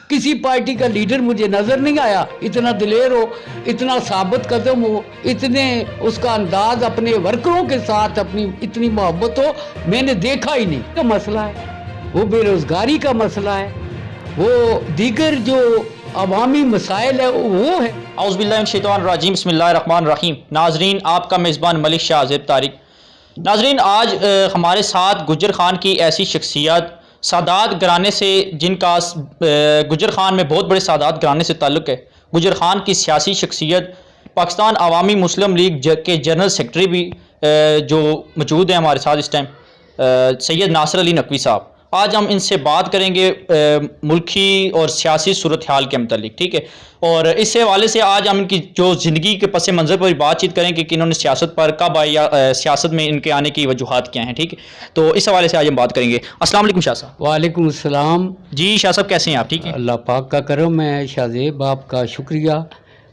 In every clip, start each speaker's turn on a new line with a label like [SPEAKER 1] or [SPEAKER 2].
[SPEAKER 1] किसी पार्टी का लीडर मुझे नज़र नहीं आया इतना दिलेर हो, इतना साबित कदम हो, इतने उसका अंदाज अपने वर्करों के साथ अपनी इतनी मोहब्बत हो, मैंने देखा ही नहीं। का मसला है वो बेरोज़गारी का मसला है, वो दीगर जो अवामी मसाइल है वो है।
[SPEAKER 2] औज़ुबिल्लाहिमिनश्शैतानिर्रजीम बिस्मिल्लाहिर्रहमानिर्रहीम। नाजरीन, आपका मेज़बान मलिक शाह ज़ेब तारिक। नाजरीन, आज हमारे साथ गुजर खान की ऐसी शख्सियत सादात घराने से जिनका गुजर खान में बहुत बड़े सादात घराने से ताल्लुक़ है, गुजर खान की सियासी शख्सियत, पाकिस्तान अवामी मुस्लिम लीग के जनरल सेक्रेटरी भी जो मौजूद हैं हमारे साथ इस टाइम, सैयद नासिर अली नकवी साहब। आज हम इनसे बात करेंगे मुल्की और सियासी सूरत हाल के मतलब, ठीक है। और इस हवाले से आज हम इनकी जो ज़िंदगी के पस मंज़र पर बातचीत करेंगे कि इन्होंने सियासत पर कब आए या सियासत में इनके आने की वजूहात क्या हैं, ठीक है। तो इस हवाले से आज हम बात करेंगे। अस्सलाम वालेकुम शाह साहब।
[SPEAKER 1] वालेकुम अस्सलाम।
[SPEAKER 2] जी शाह साहब, कैसे हैं आप? ठीक है,
[SPEAKER 1] अल्लाह पाक का करम है। शाहज़ेब, आपका शुक्रिया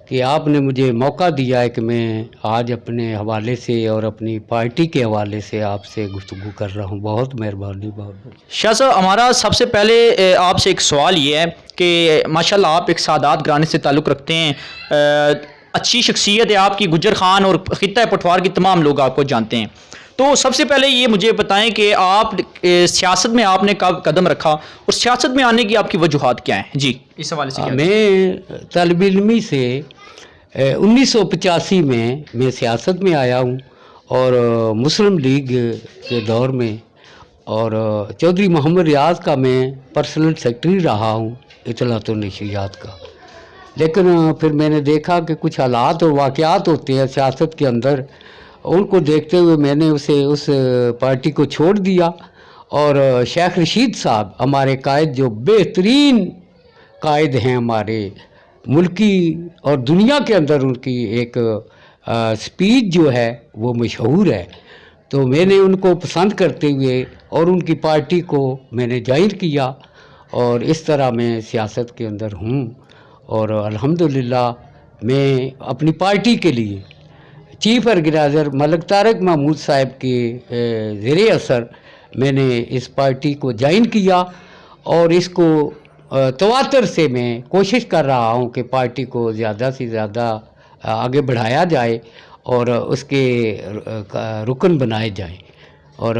[SPEAKER 1] कि आपने मुझे मौका दिया है कि मैं आज अपने हवाले से और अपनी पार्टी के हवाले से आपसे गुफ्तगू कर रहा हूँ। बहुत मेहरबानी। बहुत
[SPEAKER 2] शाह साहब, हमारा सबसे पहले आपसे एक सवाल ये है कि माशाल्लाह आप एक सादात घराने से ताल्लुक़ रखते हैं, अच्छी शख्सियत है आपकी। गुजर खान और खित्ता पटवार के तमाम लोग आपको जानते हैं। तो सबसे पहले ये मुझे बताएं कि आप सियासत में आपने कब कदम रखा और सियासत में आने की आपकी वजूहात क्या हैं? जी, इस हवाले से।
[SPEAKER 1] मैं तलब इल्मी से 1985 में मैं सियासत में आया हूँ और मुस्लिम लीग के दौर में, और चौधरी मोहम्मद रियाज का मैं पर्सनल सेक्रेटरी रहा हूँ इतलात व नशरियात का। लेकिन फिर मैंने देखा कि कुछ हालात और वाक़यात होते हैं सियासत के अंदर, उनको देखते हुए मैंने उस पार्टी को छोड़ दिया। और शेख रशीद साहब हमारे कायद, जो बेहतरीन कायद हैं हमारे मुल्की और दुनिया के अंदर, उनकी एक स्पीच जो है वो मशहूर है। तो मैंने उनको पसंद करते हुए और उनकी पार्टी को मैंने ज्वाइन किया और इस तरह मैं सियासत के अंदर हूँ। और अल्हम्दुलिल्लाह मैं अपनी पार्टी के लिए चीफ ऑर्गेनाइज़र मलिक तारिक महमूद साहब के ज़ेरे असर मैंने इस पार्टी को ज्वाइन किया और इसको तवातर से मैं कोशिश कर रहा हूँ कि पार्टी को ज़्यादा से ज़्यादा आगे बढ़ाया जाए और उसके रुकन बनाए जाए, और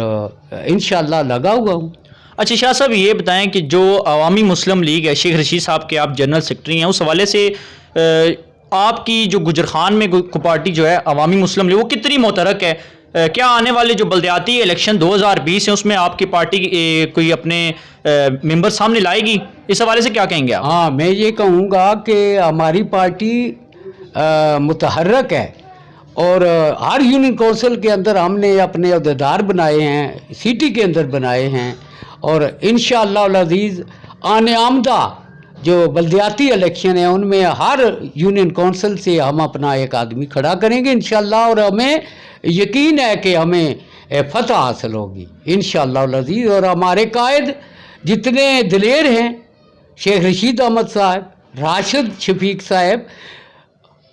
[SPEAKER 1] इंशाअल्लाह लगा हुआ हूँ।
[SPEAKER 2] अच्छा शाह साहब, ये बताएं कि जो अवामी मुस्लिम लीग है, शेख रशीद साहब के आप जनरल सेक्रेटरी हैं, उस हवाले से आपकी जो गुजर खान में पार्टी जो है अवामी मुस्लिम लीग, वो कितनी मोतरक है? क्या आने वाले जो बल्दियाती इलेक्शन 2020 है उसमें आपकी पार्टी कोई अपने मेंबर सामने लाएगी? इस हवाले से क्या कहेंगे आप?
[SPEAKER 1] हाँ, मैं ये कहूँगा कि हमारी पार्टी मुतहर्रक है और हर यूनियन कौंसिल के अंदर हमने अपने अहदेदार बनाए हैं, सिटी के अंदर बनाए हैं, और इंशाअल्लाह अज़ीज़ आने आमदा जो बल्दियाती इलेक्शन है उनमें हर यूनियन कौंसिल से हम अपना एक आदमी खड़ा करेंगे इंशाअल्लाह, और हमें यकीन है कि हमें फतह हासिल होगी इंशाअल्लाह अज़ीज़। और हमारे कायद जितने दिलेर हैं, शेख रशीद अहमद साहब, राशिद शफीक साहब,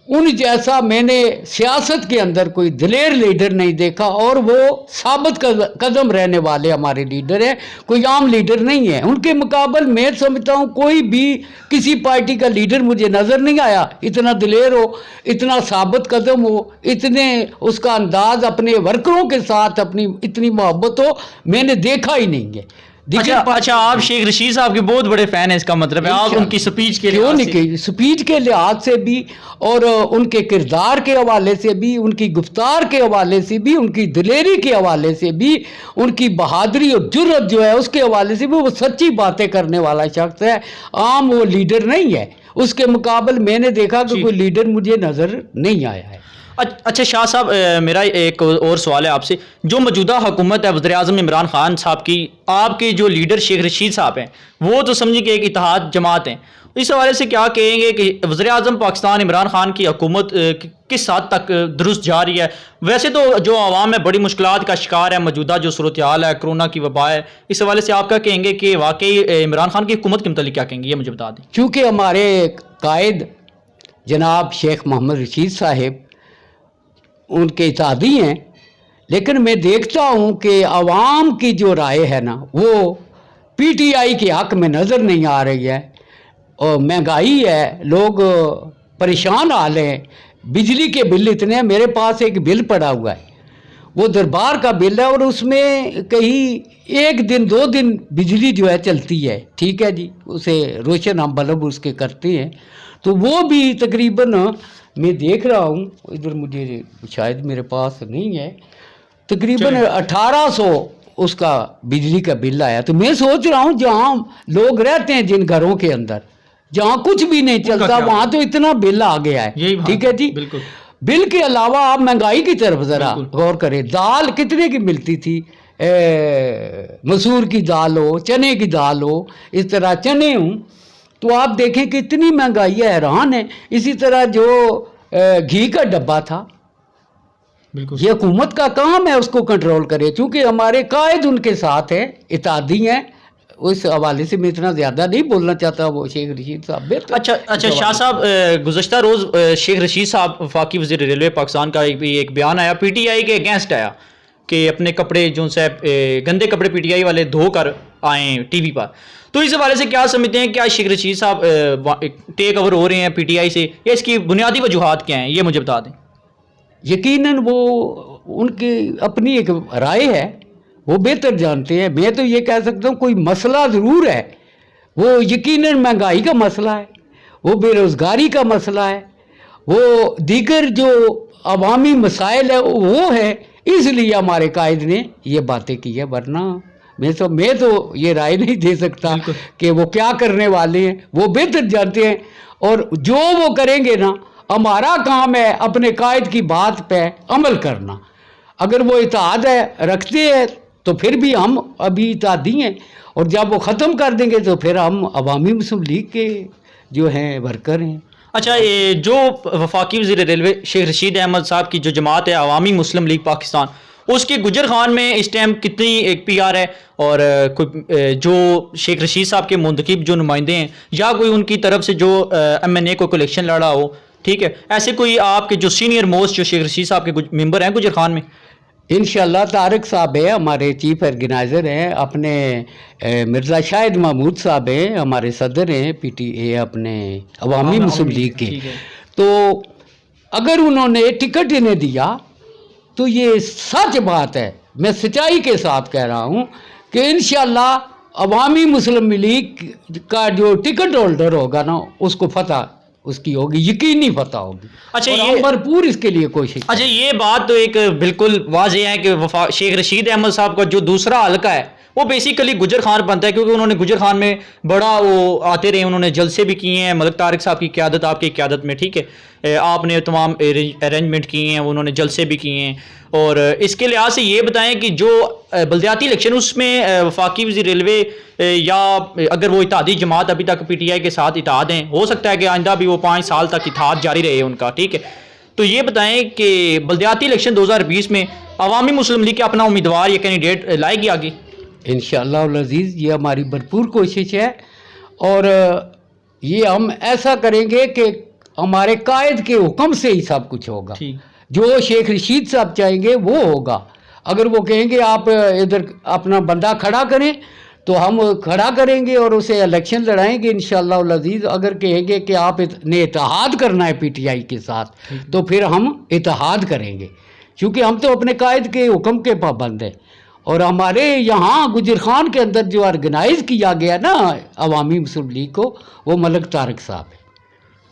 [SPEAKER 1] उन जैसा मैंने सियासत के अंदर कोई दिलेर लीडर नहीं देखा, और वो साबित कदम रहने वाले हमारे लीडर हैं, कोई आम लीडर नहीं है। उनके मुकाबले मैं समझता हूँ कोई भी किसी पार्टी का लीडर मुझे नज़र नहीं आया इतना दिलेर हो, इतना साबित कदम हो, इतने उसका अंदाज अपने वर्करों के साथ अपनी इतनी मोहब्बत हो, मैंने देखा ही नहीं है।
[SPEAKER 2] अच्छा, आप शेख रशीद साहब के बहुत बड़े फैन हैं, इसका मतलब है आप उनकी स्पीच के लिए
[SPEAKER 1] स्पीच के लिहाज से भी और उनके किरदार के हवाले से भी, उनकी गुफ्तार के हवाले से भी, उनकी दिलेरी के हवाले से भी, उनकी बहादुरी और जुर्रत जो है उसके हवाले से भी वो सच्ची बातें करने वाला शख्स है, आम वो लीडर नहीं है। उसके मुकाबले मैंने देखा कि कोई लीडर मुझे नज़र नहीं आया है।
[SPEAKER 2] अच्छा शाह साहब, मेरा एक और सवाल है आपसे। जो मौजूदा हुकूमत है वज़ीर आज़म इमरान खान साहब की, आपके जो लीडर शेख रशीद साहब हैं वो तो समझिए कि एक इत्तेहाद जमात हैं, इस हवाले से क्या कहेंगे कि वज़ीर आज़म पाकिस्तान इमरान खान की हुकूमत किस हद तक दुरुस्त जा रही है? वैसे तो जो आवाम है बड़ी मुश्किलात का शिकार है, मौजूदा जो सूरत हाल है, कोरोना की वबा है, इस हवाले से आप क्या कहेंगे कि वाकई इमरान खान की हुकूमत के मतलब क्या कहेंगे, ये मुझे बता दें।
[SPEAKER 1] चूँकि हमारे कायद जनाब शेख मोहम्मद रशीद साहब उनके इत्तेहादी हैं, लेकिन मैं देखता हूँ कि आवाम की जो राय है ना वो PTI के हक़ में नज़र नहीं आ रही है। और महंगाई है, लोग परेशान हाल हैं, बिजली के बिल इतने हैं। मेरे पास एक बिल पड़ा हुआ है, वो दरबार का बिल है, और उसमें कहीं 1 दिन 2 दिन बिजली जो है चलती है, ठीक है जी, उसे रोशन हम बल्ब उसके करते हैं, तो वो भी तकरीबन मैं देख रहा हूँ, इधर मुझे शायद मेरे पास नहीं है, तकरीबन 1800 उसका बिजली का बिल आया। तो मैं सोच रहा हूँ जहाँ लोग रहते हैं जिन घरों के अंदर जहाँ कुछ भी नहीं चलता वहाँ तो इतना बिल आ गया है, ठीक है जी।
[SPEAKER 2] बिल्कुल।
[SPEAKER 1] बिल के अलावा आप महंगाई की तरफ ज़रा गौर करें। दाल कितने की मिलती थी, मसूर की दाल हो, चने की दाल हो, इस तरह चने हूँ, तो आप देखें कि इतनी महंगाई है, हैरान है। इसी तरह जो घी का डब्बा था,
[SPEAKER 2] बिल्कुल,
[SPEAKER 1] ये हुकूमत का काम है उसको कंट्रोल करे, क्योंकि हमारे कायद उनके साथ है, इत्यादी हैं। उस हवाले से मैं इतना ज़्यादा नहीं बोलना चाहता, वो शेख रशीद साहब बेहतर।
[SPEAKER 2] अच्छा शाह साहब, गुज़श्ता रोज़ शेख रशीद साहब वफाकी वज़ीर रेलवे पाकिस्तान का एक बयान आया, पीटीआई के अगेंस्ट आया कि अपने कपड़े जो से गंदे कपड़े पीटीआई वाले धो कर आए टीवी पर। तो इस हवाले से क्या समझते हैं, क्या शेख रशीद साहब टेक ओवर हो रहे हैं पीटीआई से, या इसकी बुनियादी वजूहात क्या हैं, ये मुझे बता दें।
[SPEAKER 1] यकीनन वो उनकी अपनी एक राय है, वो बेहतर जानते हैं। मैं तो ये कह सकता हूँ कोई मसला ज़रूर है, वो यकीनन महंगाई का मसला है, वो बेरोज़गारी का मसला है, वो दीगर जो अवामी मसाइल है वो है, इसलिए हमारे कायद ने ये बातें की है। वरना मैं तो ये राय नहीं दे सकता कि वो क्या करने वाले हैं, वो बेहतर जानते हैं। और जो वो करेंगे ना, हमारा काम है अपने कायद की बात पे अमल करना। अगर वो इत्तेहाद है रखते हैं तो फिर भी हम अभी इत्तेहादी हैं, और जब वो ख़त्म कर देंगे तो फिर हम अवामी मुस्लिम लीग के जो हैं वर्कर हैं।
[SPEAKER 2] अच्छा, ये जो वफाकी वज़ीर रेलवे शेख रशीद अहमद साहब की जो जमात है अवामी मुस्लिम लीग पाकिस्तान, उसके गुजर खान में इस टाइम कितनी एक पीआर है, और कोई जो शेख रशीद साहब के मुंतखब जो नुमाइंदे हैं, या कोई उनकी तरफ से जो एमएनए को इलेक्शन लड़ा हो, ठीक है, ऐसे कोई आपके जो सीनियर मोस्ट जो शेख रशीद साहब के मेंबर हैं गुजर खान में?
[SPEAKER 1] इंशाअल्लाह तारिक साहब है हमारे चीफ ऑर्गेनाइज़र हैं, अपने मिर्ज़ा शाहिद महमूद साहब हैं हमारे सदर हैं पीटीए अपने अवामी मुस्लिम लीग के। तो अगर उन्होंने टिकट इन्हें दिया तो ये सच बात है, मैं सच्चाई के साथ कह रहा हूँ कि इंशाअल्लाह अवामी मुस्लिम लीग का जो टिकट होल्डर होगा ना, उसको फतह उसकी होगी, यकीनी फतह होगी।
[SPEAKER 2] अच्छा,
[SPEAKER 1] ये भरपूर इसके लिए कोशिश।
[SPEAKER 2] अच्छा, ये बात तो एक बिल्कुल वाज़ेह है कि शेख रशीद अहमद साहब का जो दूसरा हल्का है वो बेसिकली गुजर खान बनता है, क्योंकि उन्होंने गुजर खान में बड़ा वो आते रहे, उन्होंने जलसे भी किए हैं मलिक तारिक साहब की क़यादत, आपकी क़यादत में, ठीक है, आपने तमाम अरेंजमेंट किए हैं, उन्होंने जलसे भी किए हैं। और इसके लिहाज से ये बताएं कि जो बल्दियाती इलेक्शन उसमें वफाकी वज़ीर रेलवे या अगर वो इत्तेहादी जमात अभी तक पीटीआई के साथ इत्तेहाद हैं, हो सकता है कि आइंदा भी वो 5 साल तक इत्तेहाद जारी रहे उनका, ठीक है, तो ये बताएं कि बल्दियाती इलेक्शन 2020 में अवामी मुस्लिम लीग के अपना उम्मीदवार या कैंडिडेट लाएगी आगे?
[SPEAKER 1] इंशाअल्लाह अज़ीज़, ये हमारी भरपूर कोशिश है, और ये हम ऐसा करेंगे कि हमारे कायद के हुक्म से ही सब कुछ होगा। जो शेख रशीद साहब चाहेंगे वो होगा। अगर वो कहेंगे आप इधर अपना बंदा खड़ा करें तो हम खड़ा करेंगे और उसे इलेक्शन लड़ाएंगे इंशाअल्लाह अज़ीज़। अगर कहेंगे कि आप ने इत्तेहाद करना है पीटीआई के साथ तो फिर हम इत्तेहाद करेंगे, क्योंकि हम तो अपने कायद के हुक्म के पाबंद हैं। और हमारे यहाँ गुजर खान के अंदर जो ऑर्गेनाइज़ किया गया ना अवामी मुस्लिम लीग को, वो मलिक तारिक साहब है।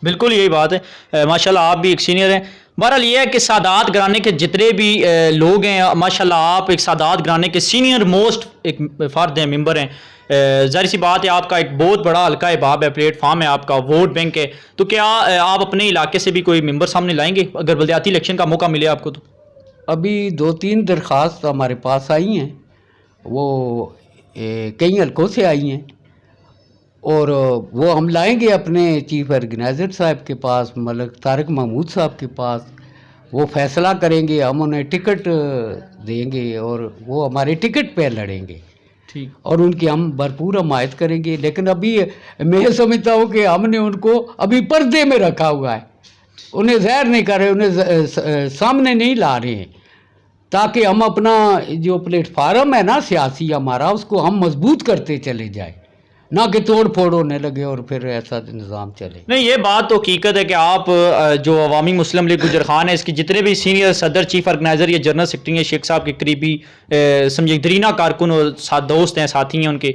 [SPEAKER 2] बिल्कुल यही बात है, माशाल्लाह आप भी एक सीनियर हैं। बहरहाल ये है कि सादात घराने के जितने भी लोग हैं, माशाल्लाह आप एक सादात घराने के सीनियर मोस्ट एक फ़र्द हैं, मेंबर हैं। ज़ाहिर सी बात है आपका एक बहुत बड़ा हल्का बाब है, प्लेटफार्म है आपका, वोट बैंक है, तो क्या आप अपने इलाके से भी कोई मेंबर सामने लाएंगे अगर बल्दियाती इलेक्शन का मौका मिले आपको? तो
[SPEAKER 1] अभी 2-3 दरख्वास्त हमारे पास आई हैं, वो कई हल्कों से आई हैं, और वो हम लाएंगे अपने चीफ ऑर्गेनाइज़र साहब के पास, मलिक तारिक महमूद साहब के पास। वो फैसला करेंगे, हम उन्हें टिकट देंगे और वो हमारे टिकट पे लड़ेंगे,
[SPEAKER 2] ठीक,
[SPEAKER 1] और उनकी हम भरपूर हमायत करेंगे। लेकिन अभी मैं समझता हूँ कि हमने उनको अभी पर्दे में रखा हुआ है, उन्हें ज़ाहिर नहीं कर रहे, उन्हें सामने नहीं ला रहे हैं, ताकि हम अपना जो प्लेटफार्म है ना सियासी हमारा, उसको हम मजबूत करते चले जाए। ना कि तोड़ फोड़ होने लगे और फिर ऐसा निज़ाम चले।
[SPEAKER 2] नहीं, ये बात तो हकीकत है कि आप जो अवामी मुस्लिम लीग गुजर खान है, इसके जितने भी सीनियर सदर, चीफ ऑर्गेनाइज़र या जनरल सेक्रेटरी हैं, शेख साहब के करीबी समझिए दरीना कारकुन और दोस्त हैं, साथी हैं उनके,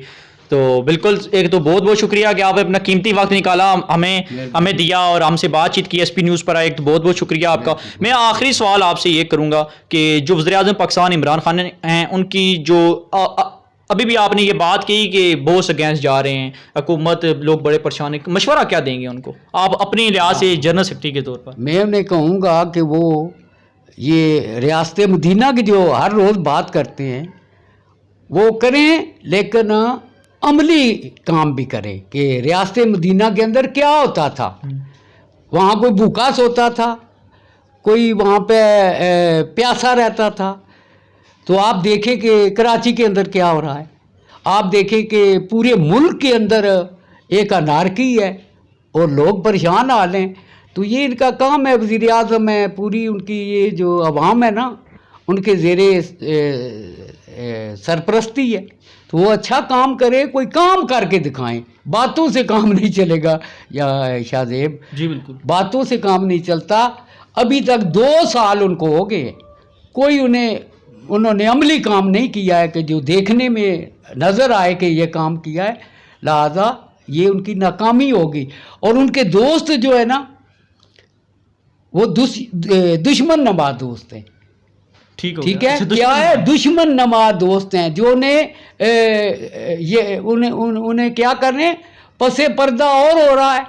[SPEAKER 2] तो बिल्कुल एक तो बहुत बहुत शुक्रिया कि आप अपना कीमती वक्त निकाला, हमें दिया और हमसे बातचीत की, SP न्यूज़ पर आए, एक तो बहुत बहुत शुक्रिया आपका। मैं आखिरी सवाल आपसे ये करूँगा कि जो वज़ीर-ए-आज़म पाकिस्तान इमरान खान हैं, उनकी जो अभी भी आपने ये बात की कि बॉस अगेंस्ट जा रहे हैं, हुकूमत, लोग बड़े परेशान हैं, मशवरा क्या देंगे उनको आप अपने लिहाज से जनरल सेक्रेटरी के तौर पर?
[SPEAKER 1] मैं उन्हें कहूँगा कि वो ये रियासत मदीना की जो हर रोज़ बात करते हैं वो करें, लेकिन अमली काम भी करें कि रियासत मदीना के अंदर क्या होता था। वहाँ कोई भूखा सोता था, कोई वहाँ पे प्यासा रहता था। तो आप देखें कि कराची के अंदर क्या हो रहा है, आप देखें कि पूरे मुल्क के अंदर एक अनारकी है और लोग परेशान हाल हैं। तो ये इनका काम है, वज़ीर आज़म है, पूरी उनकी ये जो अवाम है ना, उनके ज़ेरे सरपरस्ती है। तो वो अच्छा काम करे, कोई काम करके दिखाएं, बातों से काम नहीं चलेगा। या शाहजेब
[SPEAKER 2] जी बिल्कुल,
[SPEAKER 1] बातों से काम नहीं चलता। अभी तक 2 साल उनको हो गए, कोई उन्होंने अमली काम नहीं किया है कि जो देखने में नज़र आए कि ये काम किया है, लिहाजा ये उनकी नाकामी होगी। और उनके दोस्त जो है ना, वो दुश्मन नमा दोस्त हैं। ठीक है, क्या है, दुश्मन नमा दोस्त हैं जो उन्हें क्या करने, पसे पर्दा और हो रहा है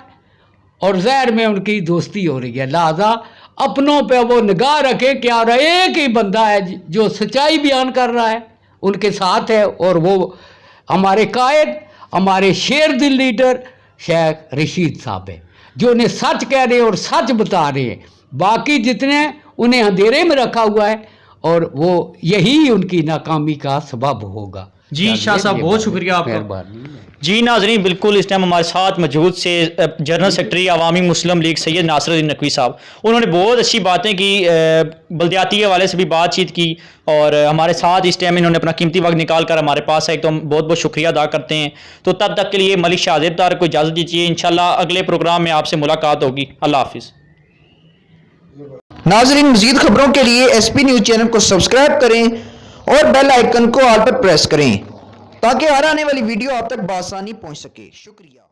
[SPEAKER 1] और ज़हर में उनकी दोस्ती हो रही है। लिहाजा अपनों पे वो निगाह रखे, क्या रहा, एक ही बंदा है जो सच्चाई बयान कर रहा है, उनके साथ है, और वो हमारे कायद, हमारे शेर दिल लीडर शेख रशीद साहब है, जो उन्हें सच कह रहे हैं और सच बता रहे हैं। बाकी जितने उन्हें अंधेरे में रखा हुआ है, और वो यही उनकी नाकामी का सबब होगा।
[SPEAKER 2] जी शाह साहब, बहुत शुक्रिया आपका। जी नाज़रीन, बिल्कुल इस टाइम हमारे साथ मौजूद से जनरल सेक्रेटरी अवामी मुस्लिम लीग सैयद नासिरुद्दीन नकवी साहब, उन्होंने बहुत अच्छी बातें की, बल्दियाती हवाले से भी बातचीत की, और हमारे साथ इस टाइम इन्होंने अपना कीमती वक्त निकाल कर हमारे पास आए, तो हम बहुत बहुत शुक्रिया अदा करते हैं। तो तब तक के लिए मलिक शाहजेब तारिक को इजाज़त दीजिए, इंशाल्लाह अगले प्रोग्राम में आपसे मुलाकात होगी। अल्लाह हाफिज़।
[SPEAKER 3] नाज़रीन, मज़ीद खबरों के लिए SP न्यूज़ चैनल को सब्सक्राइब करें और बेल आइकन को ऑल पर प्रेस करें ताकि हर आने वाली वीडियो आप तक बआसानी पहुंच सके। शुक्रिया।